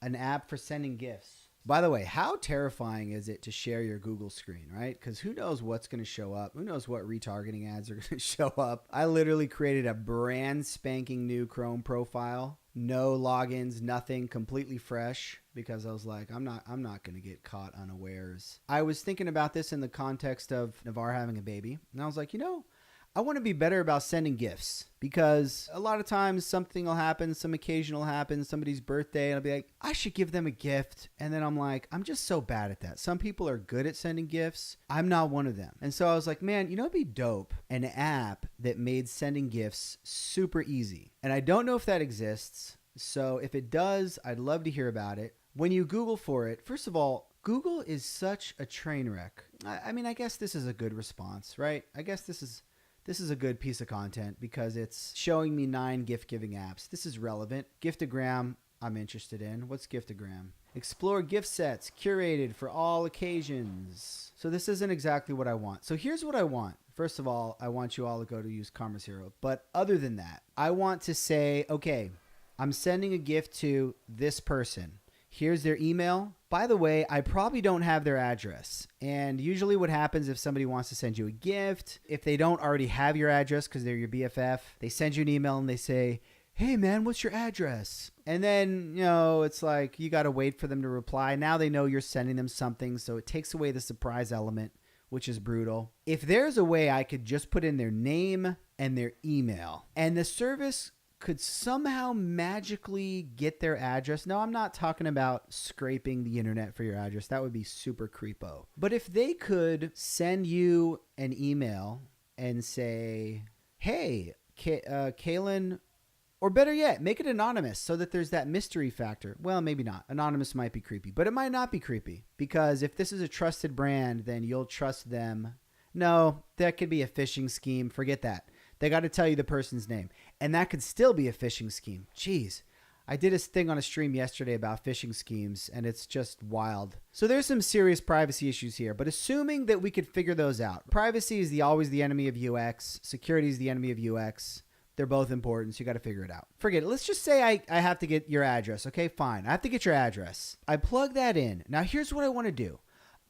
an app for sending gifts. By the way, how terrifying is it to share your Google screen, right? Because who knows what's going to show up? Who knows what retargeting ads are going to show up? I literally created a brand spanking new Chrome profile. No logins, nothing, completely fresh, because I was like, I'm not going to get caught unawares. I was thinking about this in the context of Navarre having a baby, and I was like, I want to be better about sending gifts, because a lot of times something will happen, some occasion will happen, somebody's birthday, and I'll be like, I should give them a gift. And then I'm like, I'm just so bad at that. Some people are good at sending gifts. I'm not one of them. And so I was like, man, it'd be dope, an app that made sending gifts super easy. And I don't know if that exists. So if it does, I'd love to hear about it. When you Google for it, first of all, Google is such a train wreck. I mean, I guess this is a good response, right? I guess this is a good piece of content because it's showing me 9 gift giving apps. This is relevant. Giftogram, I'm interested in. What's Giftogram? Explore gift sets curated for all occasions. So this isn't exactly what I want. So here's what I want. First of all, I want you all to go to use Commerce Hero. But other than that, I want to say, okay, I'm sending a gift to this person. Here's their email. By the way, I probably don't have their address. And usually what happens if somebody wants to send you a gift, if they don't already have your address because they're your BFF, they send you an email and they say, hey man, what's your address? And then, it's like you got to wait for them to reply. Now they know you're sending them something. So it takes away the surprise element, which is brutal. If there's a way I could just put in their name and their email and the service could somehow magically get their address. No, I'm not talking about scraping the internet for your address. That would be super creepo. But if they could send you an email and say, hey, Kaylin, or better yet, make it anonymous so that there's that mystery factor. Well, maybe not. Anonymous might be creepy, but it might not be creepy, because if this is a trusted brand, then you'll trust them. No, that could be a phishing scheme. Forget that. They got to tell you the person's name. And that could still be a phishing scheme. Jeez. I did a thing on a stream yesterday about phishing schemes, and it's just wild. So there's some serious privacy issues here, but assuming that we could figure those out. Privacy is always the enemy of UX. Security is the enemy of UX. They're both important, so you got to figure it out. Forget it. Let's just say I have to get your address. Okay, fine. I have to get your address. I plug that in. Now, here's what I want to do.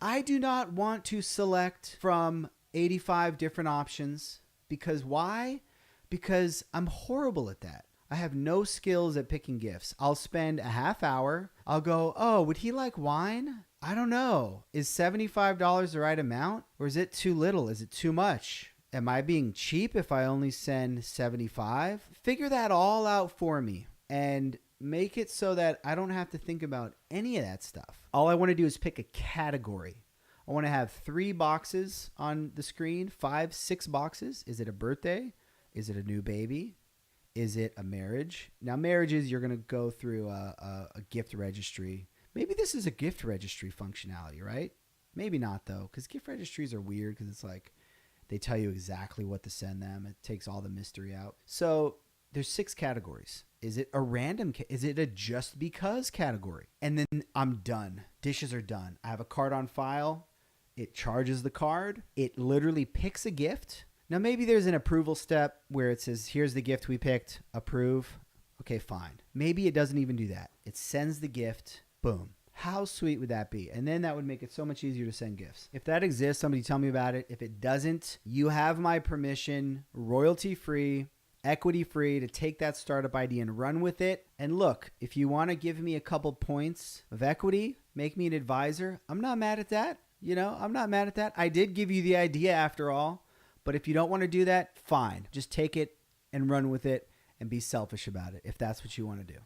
I do not want to select from 85 different options. Because why? Because I'm horrible at that. I have no skills at picking gifts. I'll spend a half hour. I'll go, oh, would he like wine? I don't know. Is $75 the right amount? Or is it too little? Is it too much? Am I being cheap if I only send 75? Figure that all out for me and make it so that I don't have to think about any of that stuff. All I want to do is pick a category. I want to have 3 boxes on the screen, 5, 6 boxes. Is it a birthday? Is it a new baby? Is it a marriage? Now, marriages, you're going to go through a gift registry. Maybe this is a gift registry functionality, right? Maybe not, though, because gift registries are weird because it's like they tell you exactly what to send them. It takes all the mystery out. So there's 6 categories. Is it a random? Is it a just because category? And then I'm done. Dishes are done. I have a card on file. It charges the card. It literally picks a gift. Now, maybe there's an approval step where it says, here's the gift we picked, approve. Okay, fine. Maybe it doesn't even do that. It sends the gift, boom. How sweet would that be? And then that would make it so much easier to send gifts. If that exists, somebody tell me about it. If it doesn't, you have my permission, royalty-free, equity-free, to take that startup idea and run with it. And look, if you want to give me a couple points of equity, make me an advisor, I'm not mad at that. I'm not mad at that. I did give you the idea after all. But if you don't want to do that, fine. Just take it and run with it and be selfish about it if that's what you want to do.